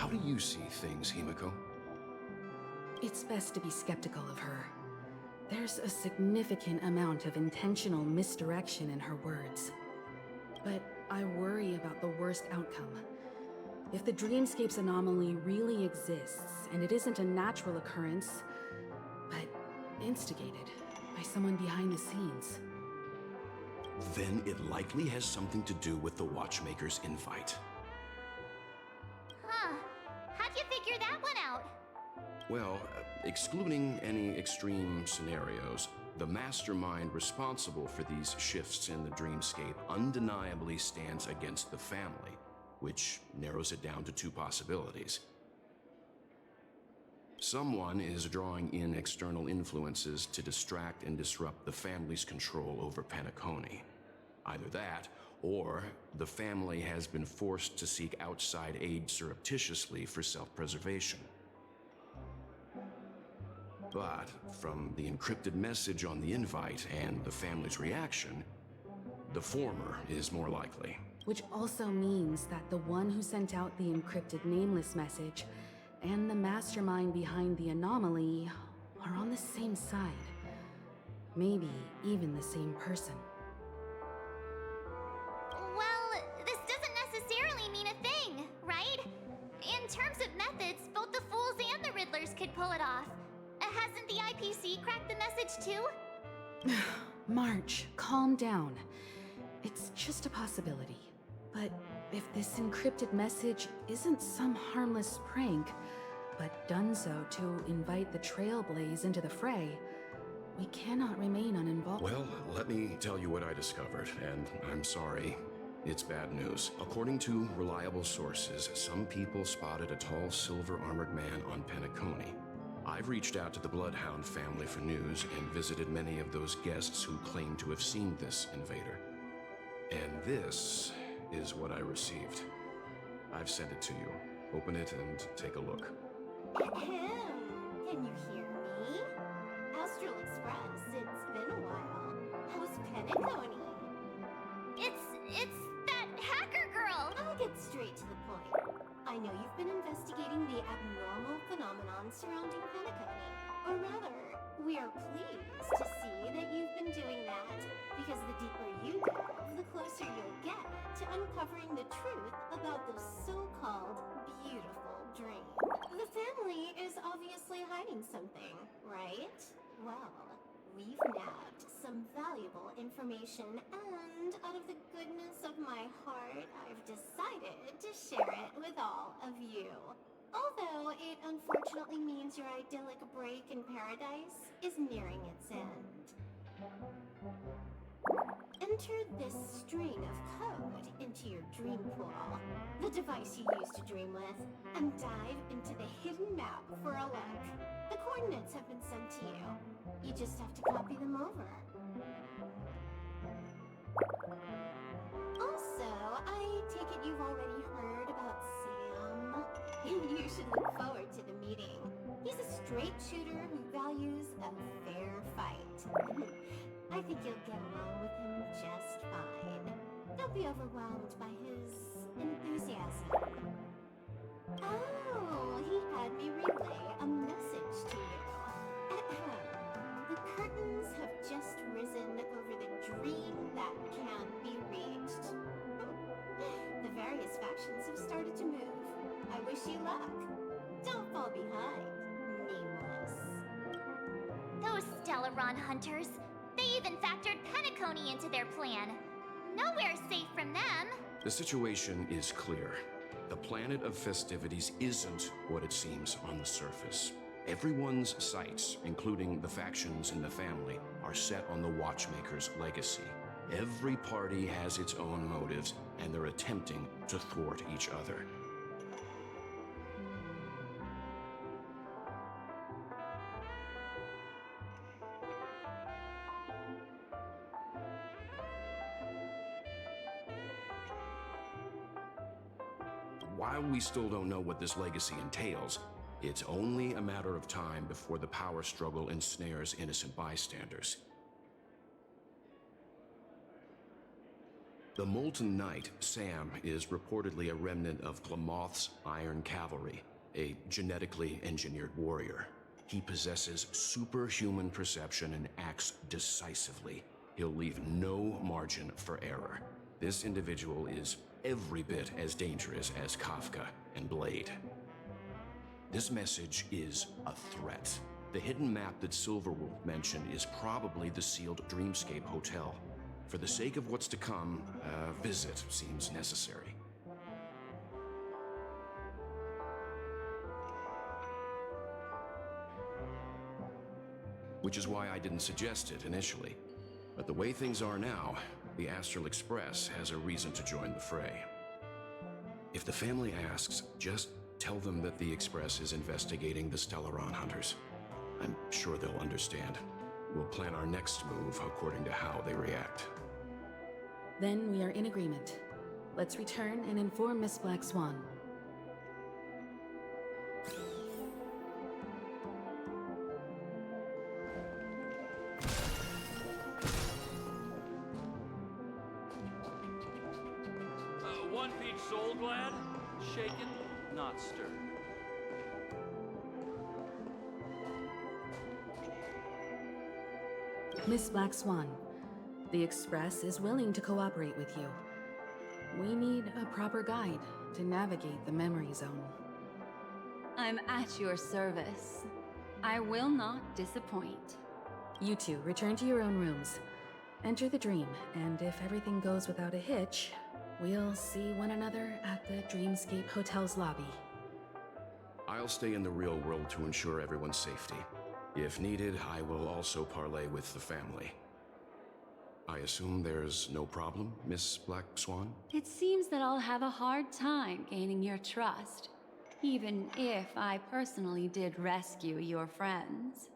How do you see things, Himiko? It's best to be skeptical of her. There's a significant amount of intentional misdirection in her words. But I worry about the worst outcome. If the dreamscape's anomaly really exists, and it isn't a natural occurrence, but instigated by someone behind the scenes. Then it likely has something to do with the Watchmaker's invite. Huh. How'd you figure that one out? Well, excluding any extreme scenarios, the mastermind responsible for these shifts in the dreamscape undeniably stands against the family, which narrows it down to two possibilities. Someone is drawing in external influences to distract and disrupt the family's control over Penacony. Either that, or the family has been forced to seek outside aid surreptitiously for self-preservation. But from the encrypted message on the invite and the family's reaction, the former is more likely. Which also means that the one who sent out the encrypted nameless message and the mastermind behind the anomaly are on the same side. Maybe even the same person. Well, this doesn't necessarily mean a thing, right? In terms of methods, both the Fools and the Riddlers could pull it off. Hasn't the IPC cracked the message too? March, calm down. It's just a possibility. But if this encrypted message isn't some harmless prank, but done so to invite the Trailblaze into the fray, we cannot remain uninvolved. Well, let me tell you what I discovered, and I'm sorry. It's bad news. According to reliable sources, some people spotted a tall silver-armored man on Penacony. I've reached out to the Bloodhound family for news and visited many of those guests who claim to have seen this invader. And this is what I received. I've sent it to you. Open it and take a look. Ahem. Can you hear me? Astral Express, it's been a while. How's Penacony? It's that hacker girl! I'll get straight to the point. I know you've been investigating the abnormal phenomenon surrounding Penacony. Or rather, we are pleased to see that you've been doing that, because the deeper you delve, the closer you'll get to uncovering the truth about those so-called beautiful dreams. The family is obviously hiding something, right? Well, we've nabbed some valuable information, and out of the goodness of my heart, I've decided to share it with all of you. Although it unfortunately means your idyllic break in paradise is nearing its end. Enter this string of code into your dream pool, the device you use to dream with, and dive into the hidden map for a look. The coordinates have been sent to you. You just have to copy them over. Also, I take it you've already heard about Sam. You should look forward to the meeting. He's a straight shooter who values a fair fight. I think you'll get along with him just fine. Don't be overwhelmed by his enthusiasm. Oh, he had me relay a message to you. The curtains have just risen over the dream that can't be reached. The various factions have started to move. I wish you luck. Don't fall behind, Nameless. Those Stellaron hunters. They even factored Penacony into their plan. Nowhere safe from them. The situation is clear. The planet of festivities isn't what it seems on the surface. Everyone's sights, including the factions in the family, are set on the Watchmaker's legacy. Every party has its own motives, and they're attempting to thwart each other. While we still don't know what this legacy entails, it's only a matter of time before the power struggle ensnares innocent bystanders. The Molten Knight, Sam, is reportedly a remnant of Glamoth's Iron Cavalry, a genetically engineered warrior. He possesses superhuman perception and acts decisively. He'll leave no margin for error. This individual is every bit as dangerous as Kafka and Blade. This message is a threat. The hidden map that Silverwolf mentioned is probably the sealed Dreamscape Hotel. For the sake of what's to come, a visit seems necessary. Which is why I didn't suggest it initially. But the way things are now, the Astral Express has a reason to join the fray. If the family asks, just tell them that the Express is investigating the Stellaron hunters. I'm sure they'll understand. We'll plan our next move according to how they react. Then we are in agreement. Let's return and inform Miss Black Swan. One peach soul glad, shaken, not stirred. Miss Black Swan, the Express is willing to cooperate with you. We need a proper guide to navigate the memory zone. I'm at your service. I will not disappoint. You two return to your own rooms. Enter the dream, and if everything goes without a hitch, we'll see one another at the Dreamscape Hotel's lobby. I'll stay in the real world to ensure everyone's safety. If needed, I will also parley with the family. I assume there's no problem, Miss Black Swan? It seems that I'll have a hard time gaining your trust, even if I personally did rescue your friends.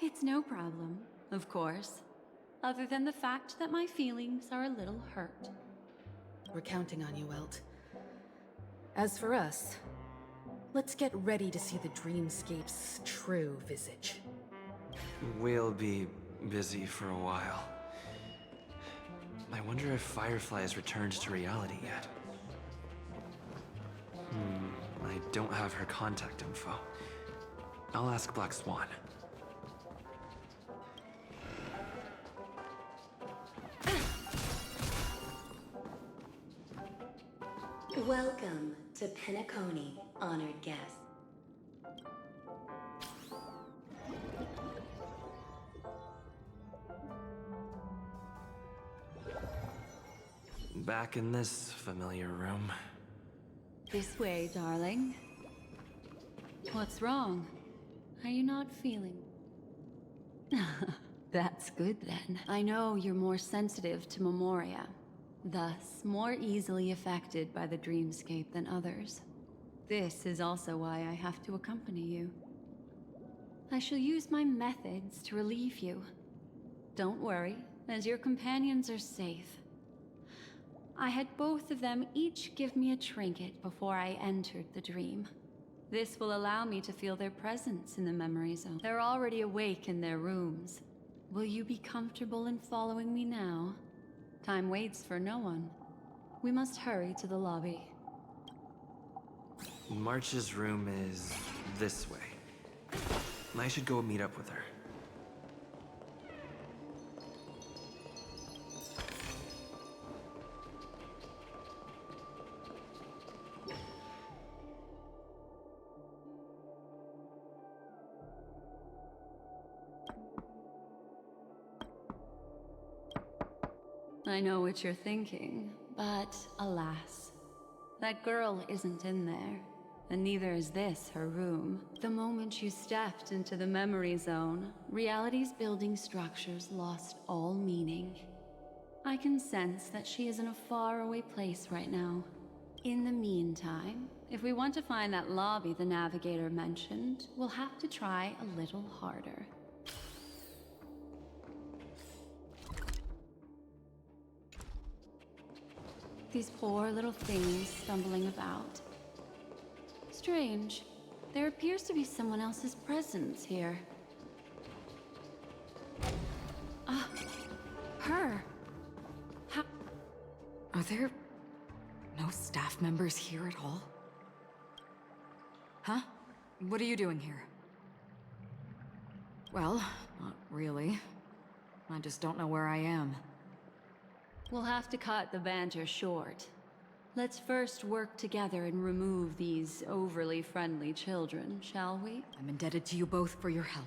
It's no problem, of course, other than the fact that my feelings are a little hurt. We're counting on you, Welt. As for us, let's get ready to see the Dreamscape's true visage. We'll be busy for a while. I wonder if Firefly has returned to reality yet. I don't have her contact info. I'll ask Black Swan. Welcome to Penacony, honored guest. Back in this familiar room. This way, darling. What's wrong? Are you not feeling? That's good then. I know you're more sensitive to Memoria, thus more easily affected by the dreamscape than others. This is also why I have to accompany you. I shall use my methods to relieve you. Don't worry, as your companions are safe. I had both of them each give me a trinket before I entered the dream. This will allow me to feel their presence in the memory zone. They're already awake in their rooms. Will you be comfortable in following me now? Time waits for no one. We must hurry to the lobby. March's room is this way. I should go meet up with her. I know what you're thinking, but alas, that girl isn't in there, and neither is this her room. The moment you stepped into the memory zone, reality's building structures lost all meaning. I can sense that she is in a faraway place right now. In the meantime, if we want to find that lobby the navigator mentioned, we'll have to try a little harder. These poor little things stumbling about. Strange. There appears to be someone else's presence here. Ah, her. Are there no staff members here at all? Huh? What are you doing here? Well, not really. I just don't know where I am. We'll have to cut the banter short. Let's first work together and remove these overly friendly children, shall we? I'm indebted to you both for your help.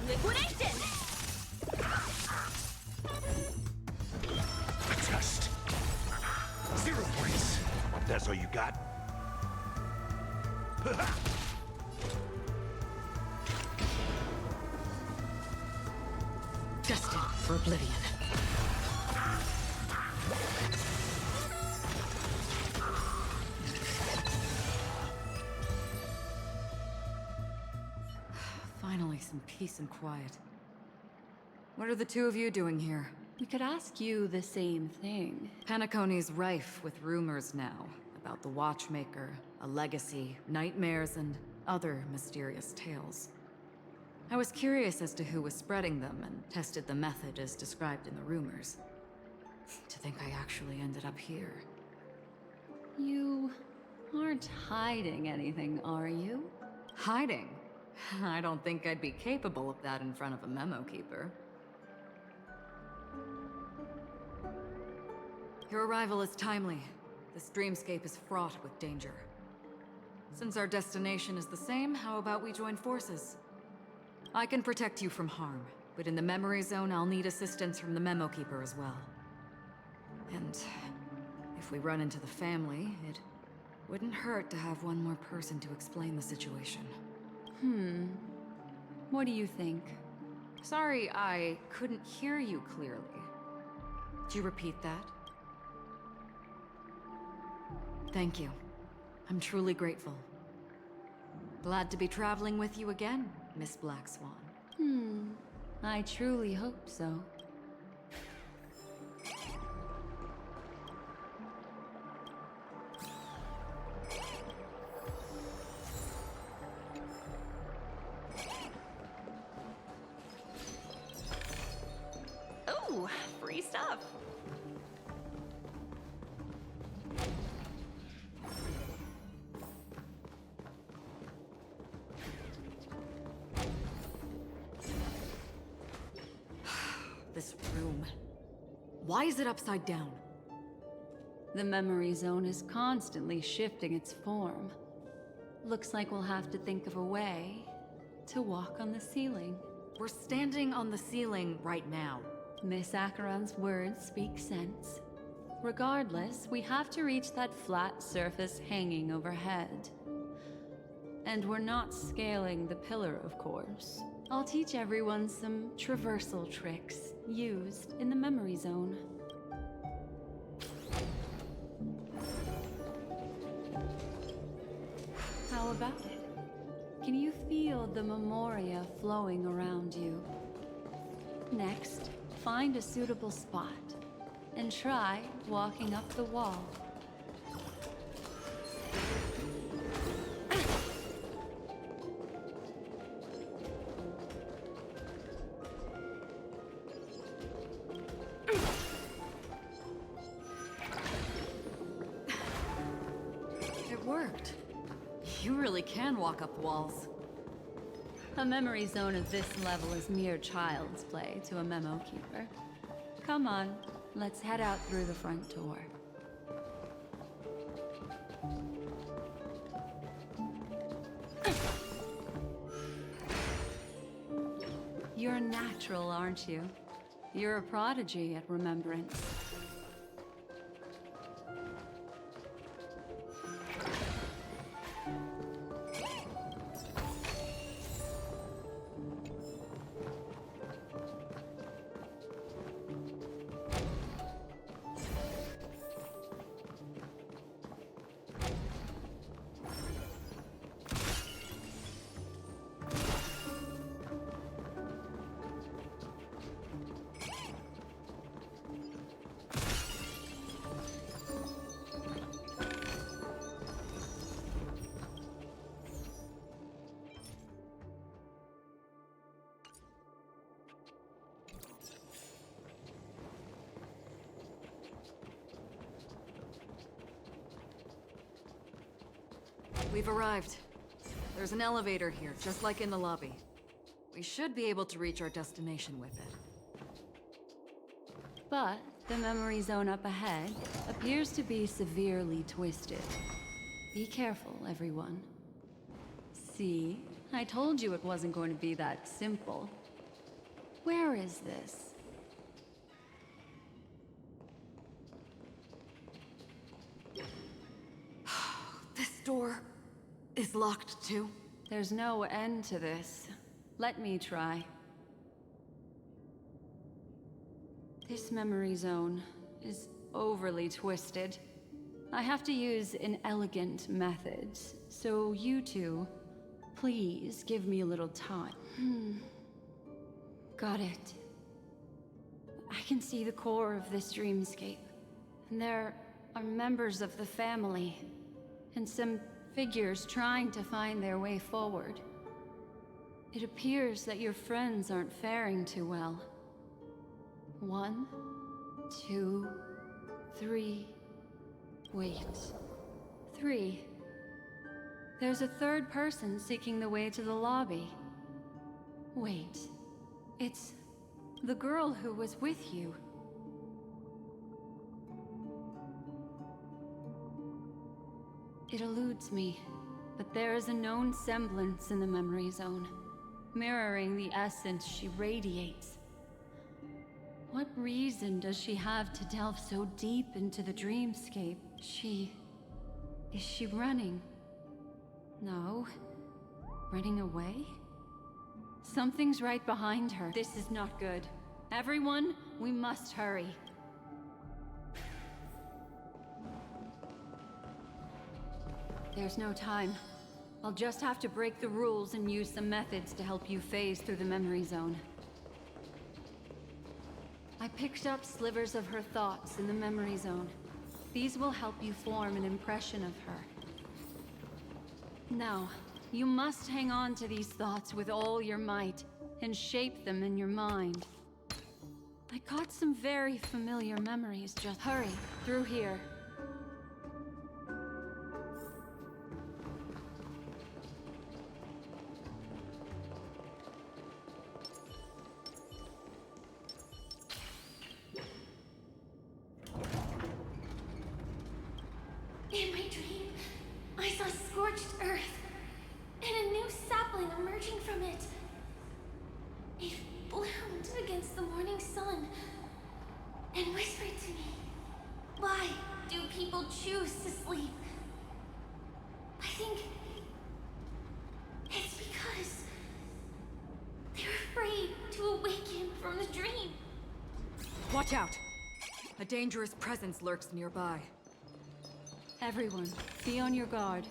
Liquidation! Just 0 points. That's all you got? Destined for oblivion. Finally, some peace and quiet. What are the two of you doing here? We could ask you the same thing. Penacony's rife with rumors now about the Watchmaker, a legacy, nightmares, and other mysterious tales. I was curious as to who was spreading them and tested the method as described in the rumors. To think I actually ended up here. You aren't hiding anything, are you? Hiding? I don't think I'd be capable of that in front of a memo keeper. Your arrival is timely. This dreamscape is fraught with danger. Since our destination is the same, how about we join forces? I can protect you from harm, but in the memory zone, I'll need assistance from the memo keeper as well. And if we run into the family, it wouldn't hurt to have one more person to explain the situation. What do you think? Sorry, I couldn't hear you clearly. Could you repeat that? Thank you. I'm truly grateful. Glad to be traveling with you again, Miss Black Swan. I truly hope so. Ooh, free stuff. This room. Why is it upside down? The memory zone is constantly shifting its form. Looks like we'll have to think of a way to walk on the ceiling. We're standing on the ceiling right now. Miss Acheron's words speak sense. Regardless, we have to reach that flat surface hanging overhead. And we're not scaling the pillar, of course. I'll teach everyone some traversal tricks used in the memory zone. How about it? Can you feel the memoria flowing around you? Next, find a suitable spot and try walking up the wall. It worked. You really can walk up walls. A memory zone of this level is mere child's play to a memo keeper. Come on, let's head out through the front door. You're a natural, aren't you? You're a prodigy at remembrance. We've arrived. There's an elevator here, just like in the lobby. We should be able to reach our destination with it. But the memory zone up ahead appears to be severely twisted. Be careful, everyone. See? I told you it wasn't going to be that simple. Where is this? This door is locked too. There's no end to this. Let me try. This memory zone is overly twisted. I have to use an elegant method, so you two, please give me a little time. Got it. I can see the core of this dreamscape, and there are members of the family, and some figures trying to find their way forward. It appears that your friends aren't faring too well. 1, 2, 3. Wait. 3. There's a third person seeking the way to the lobby. Wait. It's the girl who was with you. It eludes me, but there is a known semblance in the memory zone, mirroring the essence she radiates. What reason does she have to delve so deep into the dreamscape? Is she running? No. Running away? Something's right behind her. This is not good. Everyone, we must hurry. There's no time. I'll just have to break the rules and use some methods to help you phase through the memory zone. I picked up slivers of her thoughts in the memory zone. These will help you form an impression of her. Now, you must hang on to these thoughts with all your might and shape them in your mind. I got some very familiar memories. Just hurry through here. In my dream, I saw scorched earth and a new sapling emerging from it. It bloomed against the morning sun and whispered to me, "Why do people choose to sleep?" I think it's because they're afraid to awaken from the dream. Watch out! A dangerous presence lurks nearby. Everyone, be on your guard.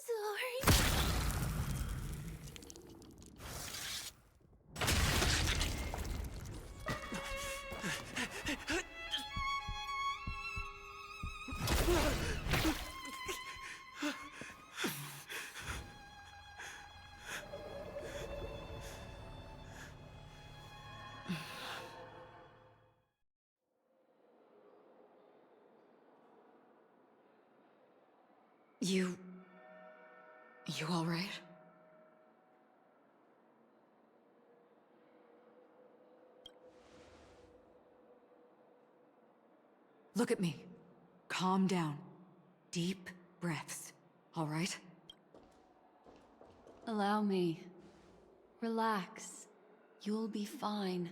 Sorry. You all right? Look at me. Calm down. Deep breaths. All right? Allow me. Relax. You'll be fine.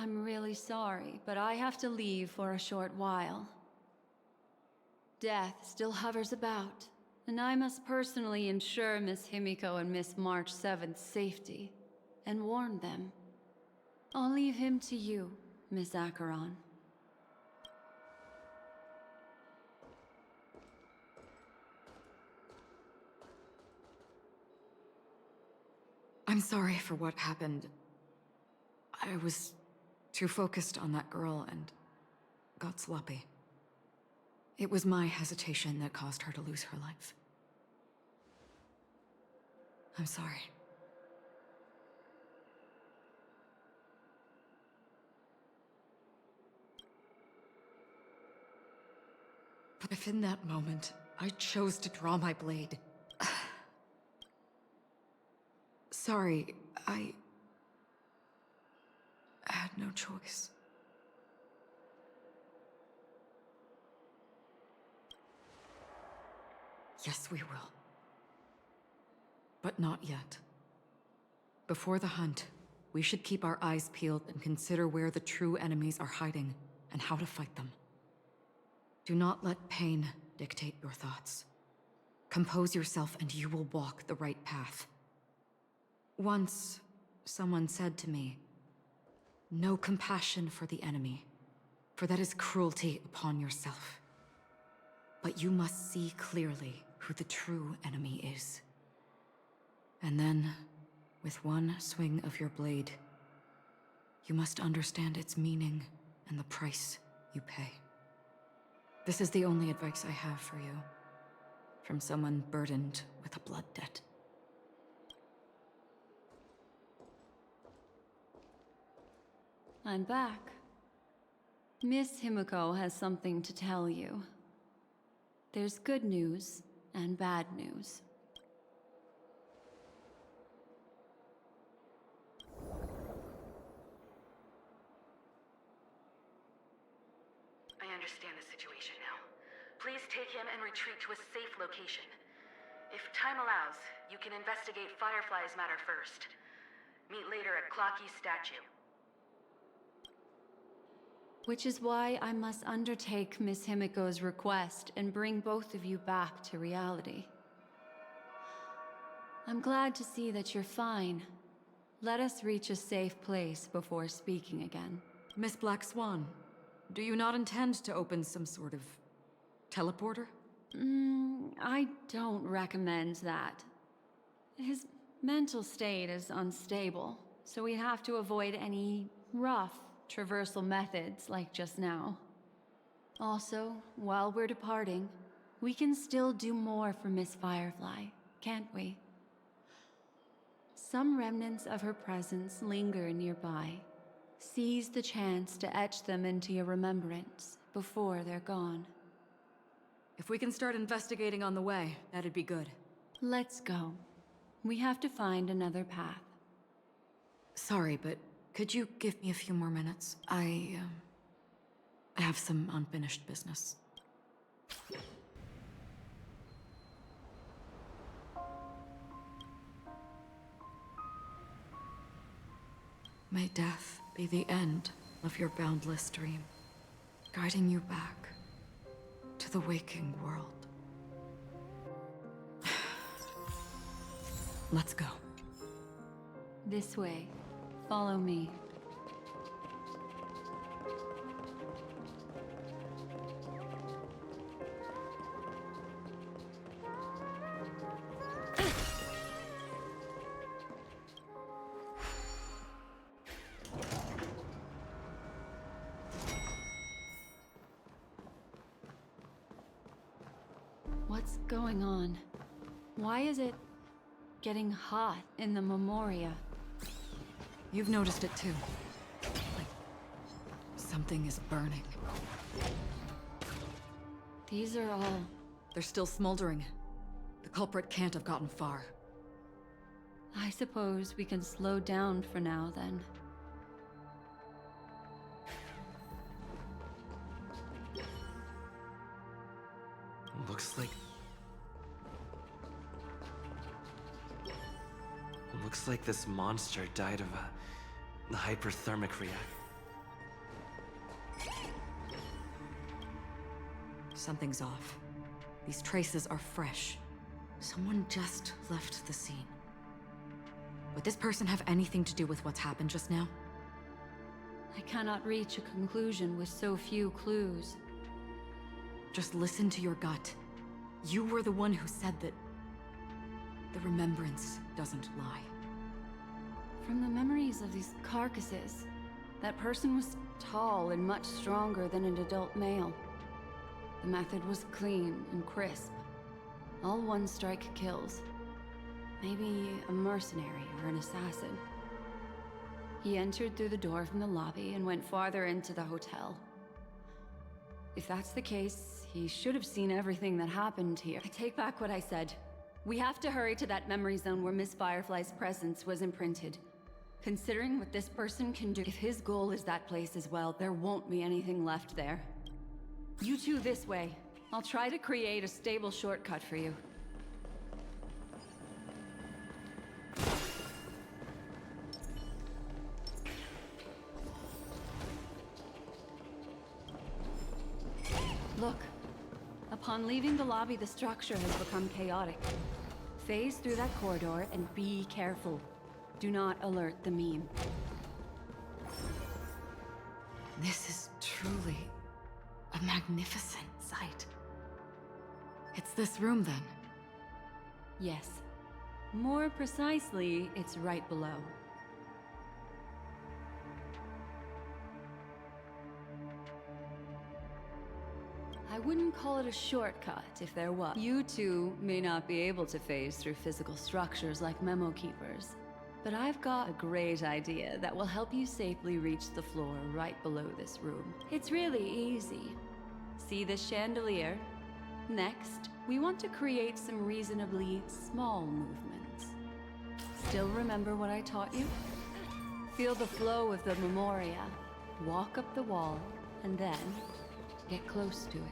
I'm really sorry, but I have to leave for a short while. Death still hovers about, and I must personally ensure Miss Himiko and Miss March 7th's safety, and warn them. I'll leave him to you, Miss Acheron. I'm sorry for what happened. I was too focused on that girl and got sloppy. It was my hesitation that caused her to lose her life. I'm sorry. But if in that moment I chose to draw my blade... Sorry, I had no choice. Yes, we will. But not yet. Before the hunt, we should keep our eyes peeled and consider where the true enemies are hiding and how to fight them. Do not let pain dictate your thoughts. Compose yourself and you will walk the right path. Once, someone said to me, "No compassion for the enemy, for that is cruelty upon yourself. But you must see clearly who the true enemy is. And then, with one swing of your blade, you must understand its meaning and the price you pay." This is the only advice I have for you, from someone burdened with a blood debt. I'm back. Miss Himiko has something to tell you. There's good news and bad news. I understand the situation now. Please take him and retreat to a safe location. If time allows, you can investigate Firefly's matter first. Meet later at Clocky's statue. Which is why I must undertake Miss Himiko's request and bring both of you back to reality. I'm glad to see that you're fine. Let us reach a safe place before speaking again. Miss Black Swan, do you not intend to open some sort of teleporter? I don't recommend that. His mental state is unstable, so we'd have to avoid any rough traversal methods like just now. Also, while we're departing, we can still do more for Miss Firefly, can't we? Some remnants of her presence linger nearby. Seize the chance to etch them into your remembrance before they're gone. If we can start investigating on the way, that'd be good. Let's go. We have to find another path. Sorry, but could you give me a few more minutes? I have some unfinished business. May death be the end of your boundless dream, guiding you back to the waking world. Let's go. This way. Follow me. What's going on? Why is it getting hot in the Memoria? You've noticed it too. Like, something is burning. These are all... They're still smoldering. The culprit can't have gotten far. I suppose we can slow down for now, then. Looks like this monster died of a hyperthermic reaction. Something's off. These traces are fresh. Someone just left the scene. Would this person have anything to do with what's happened just now? I cannot reach a conclusion with so few clues. Just listen to your gut. You were the one who said that the remembrance doesn't lie. From the memories of these carcasses, that person was tall and much stronger than an adult male. The method was clean and crisp. All one-strike kills. Maybe a mercenary or an assassin. He entered through the door from the lobby and went farther into the hotel. If that's the case, he should have seen everything that happened here. I take back what I said. We have to hurry to that memory zone where Miss Firefly's presence was imprinted. Considering what this person can do, if his goal is that place as well, there won't be anything left there. You two this way. I'll try to create a stable shortcut for you. Look. Upon leaving the lobby, the structure has become chaotic. Phase through that corridor and be careful. Do not alert the meme. This is truly a magnificent sight. It's this room, then? Yes. More precisely, it's right below. I wouldn't call it a shortcut if there was. You two may not be able to phase through physical structures like memo keepers, but I've got a great idea that will help you safely reach the floor right below this room. It's really easy. See this chandelier? Next, we want to create some reasonably small movements. Still remember what I taught you? Feel the flow of the memoria, walk up the wall, and then get close to it.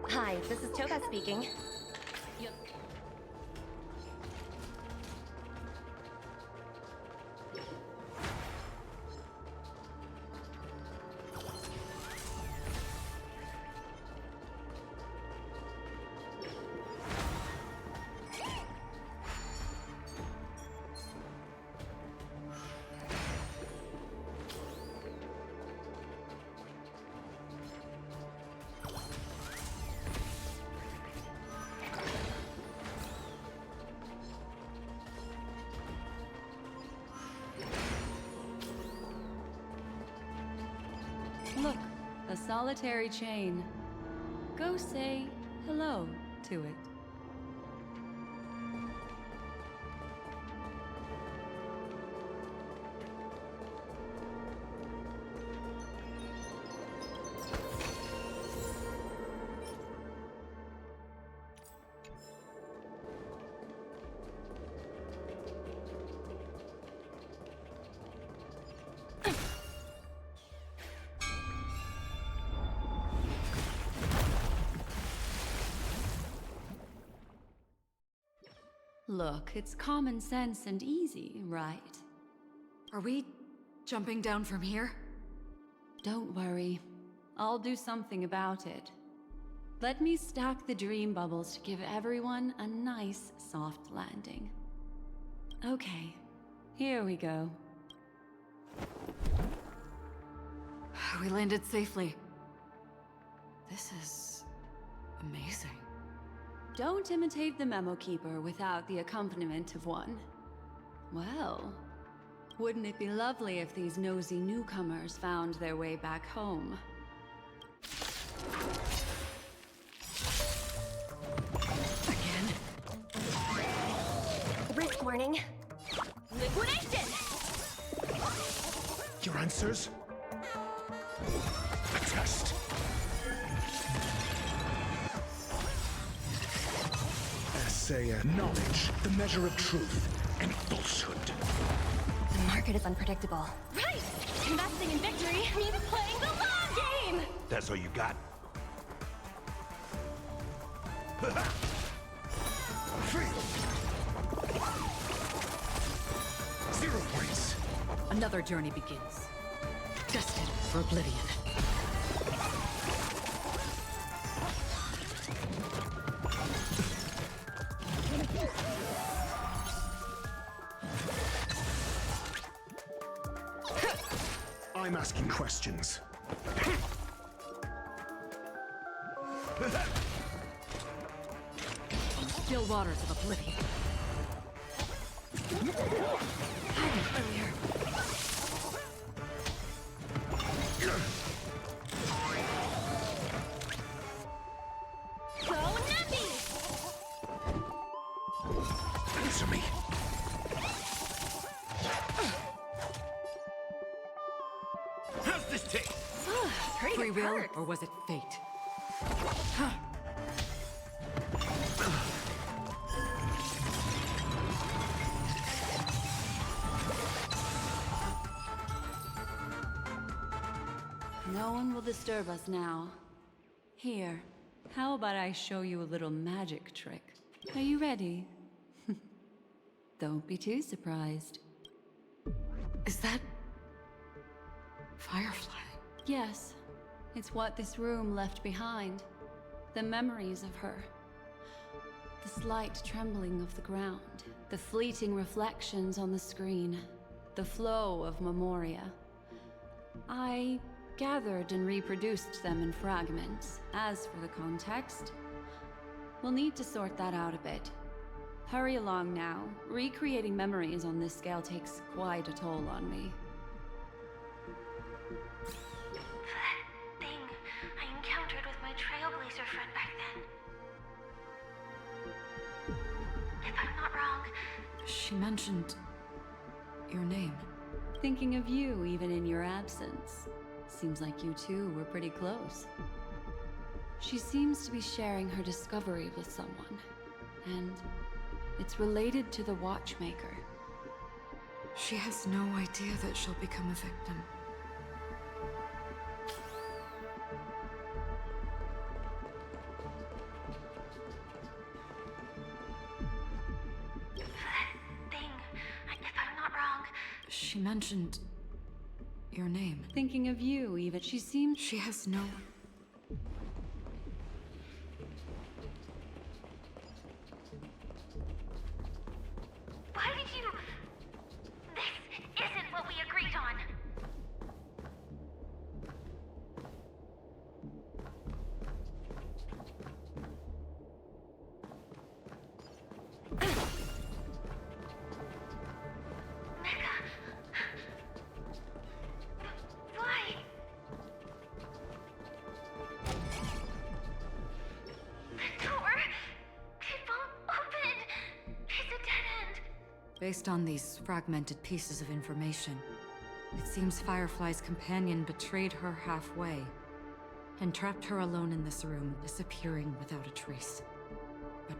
Hi, this is Toka speaking. A solitary chain. Go say hello to it. Look, it's common sense and easy, right? Are we jumping down from here? Don't worry. I'll do something about it. Let me stack the dream bubbles to give everyone a nice, soft landing. Okay, here we go. We landed safely. This is amazing. Don't imitate the Memo Keeper without the accompaniment of one. Well, wouldn't it be lovely if these nosy newcomers found their way back home? Again? Risk warning. Liquidation! Your answers? A test. Say knowledge, the measure of truth and falsehood. The market is unpredictable. Right! Investing in victory means playing the long game! That's all you got? Free! 0 points! Another journey begins. Destined for oblivion. I'm asking questions. Still waters of oblivion. Hiding earlier. Go Nappy! Answer me. How's this take? Pretty Free good will, perks. or was it fate? No one will disturb us now. Here, how about I show you a little magic trick? Are you ready? Don't be too surprised. Is that... Firefly? Yes, it's what this room left behind. The memories of her. The slight trembling of the ground. The fleeting reflections on the screen. The flow of memoria. I gathered and reproduced them in fragments. As for the context, we'll need to sort that out a bit. Hurry along now. Recreating memories on this scale takes quite a toll on me. That thing I encountered with my Trailblazer friend back then. If I'm not wrong, She mentioned... your name. Thinking of you even in your absence. Seems like you two were pretty close. She seems to be sharing her discovery with someone. And it's related to the Watchmaker. She has no idea that she'll become a victim. that thing, if I'm not wrong, She mentioned... your name. Thinking of you even. She seems... She has no... why did you... This isn't what we agreed on. Why? Based on these fragmented pieces of information, it seems Firefly's companion betrayed her halfway and trapped her alone in this room, disappearing without a trace. But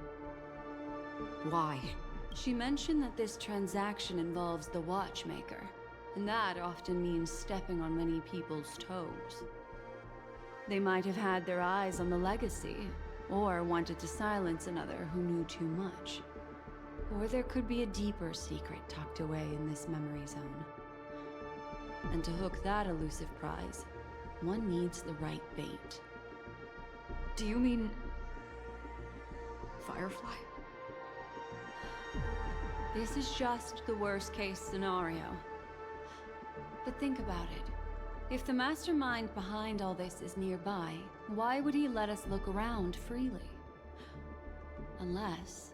why? She mentioned that this transaction involves the Watchmaker, and that often means stepping on many people's toes. They might have had their eyes on the legacy, or wanted to silence another who knew too much. Or there could be a deeper secret tucked away in this memory zone. And to hook that elusive prize, one needs the right bait. Do you mean... Firefly? This is just the worst-case scenario. But think about it. If the mastermind behind all this is nearby, why would he let us look around freely? Unless...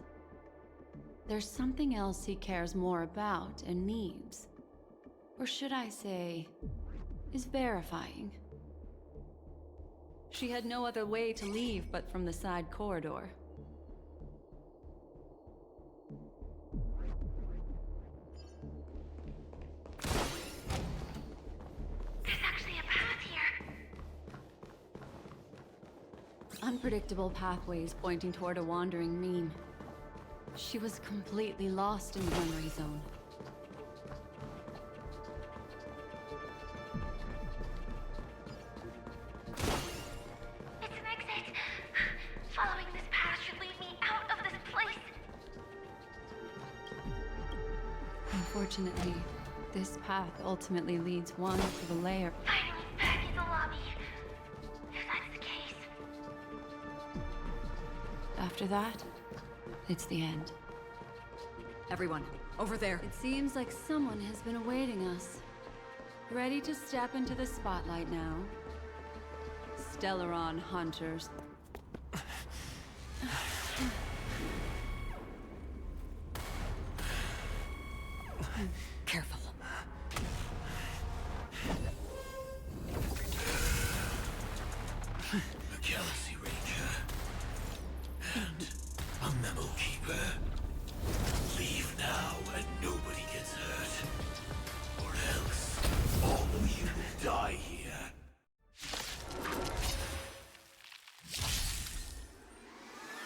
there's something else he cares more about and needs. Or should I say, is verifying. She had no other way to leave but from the side corridor. There's actually a path here. Unpredictable pathways pointing toward a wandering meme. She was completely lost in the memory zone. It's an exit. Following this path should lead me out of this place. Unfortunately, this path ultimately leads one to the lair. Finally back in the lobby. If that's the case. After that, it's the end. Everyone, over there. It seems like someone has been awaiting us. Ready to step into the spotlight now. Stellaron hunters. Careful. A Galaxy Ranger. And a Memo Keeper. Leave now and nobody gets hurt. Or else, all of you will die here.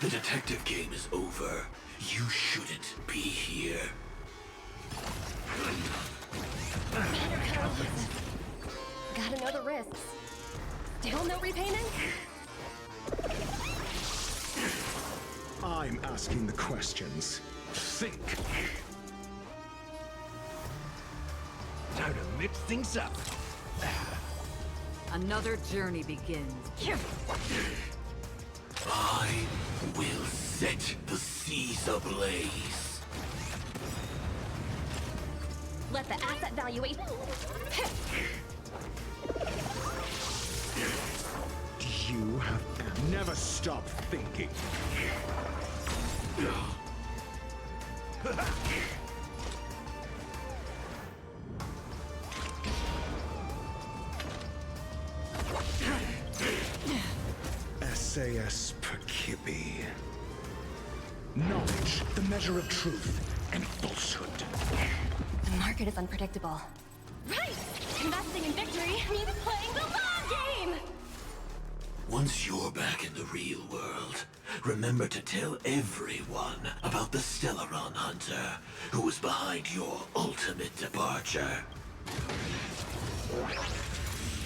The detective game is over. You shouldn't be here. Gotta know the risks. Still no repayment? I'm asking the questions. Think. Time to mix things up. Another journey begins. I will set the seas ablaze. Let the asset valuation... You have never stopped thinking. SAS Perkibi. Knowledge, the measure of truth and falsehood. The market is unpredictable. Right! Investing in victory means playing the long game! Once you're back in the real world, remember to tell everyone about the Stellaron Hunter who was behind your ultimate departure.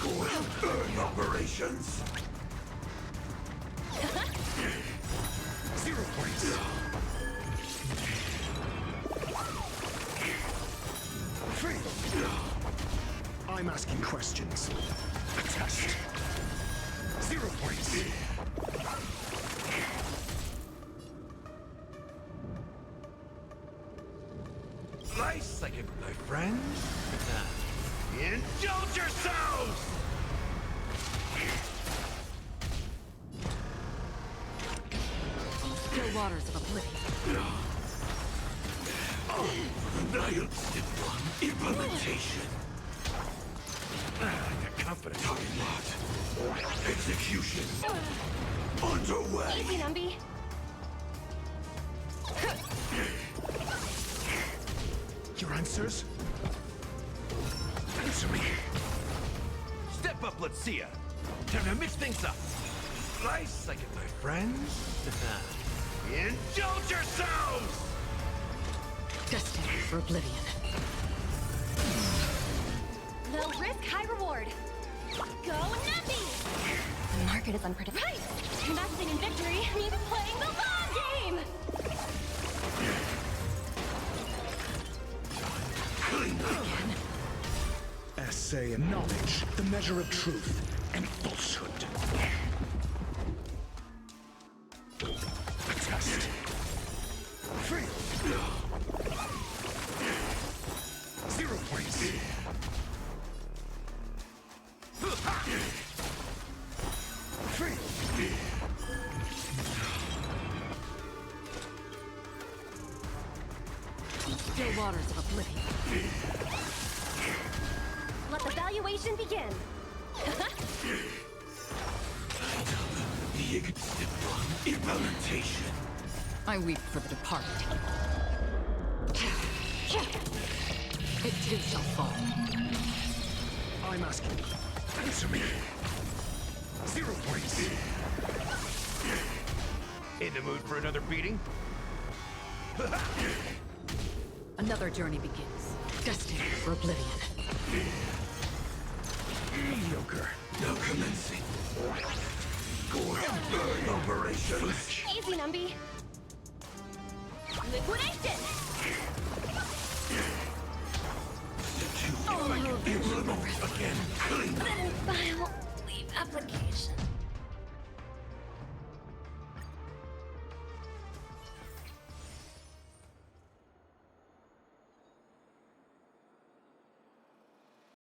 Going to burn operations. 0 points. I'm asking questions. A test. 0 points. Nice second, my friends. Indulge yourselves! Still waters of oblivion. Niall Step 1 implementation. Like a confident talking lot. Execution. Underway. Easy, Numby. Answers? Answer me. Step up, let's see ya. Time to mix things up. Nice, like it, my friends. Indulge yourselves! Destined for oblivion. Low risk, high reward. Go Nuppy! The market is unpredictable. Right! Investing in victory means playing the long game! Again. Essay and knowledge, the measure of truth and falsehood. A test. Fail. 0 points. Fail. Still waters of oblivion. Let the valuation begin. The implementation. I weep for the departed. It too shall fall. I'm asking. Answer me. 0 points. In the mood for another beating? Another journey begins. Destined for oblivion. Mediocre. Now commencing. Gore and burn operation. Easy, Numby. Liquidation! Implement again. Clean. Then file, leave application.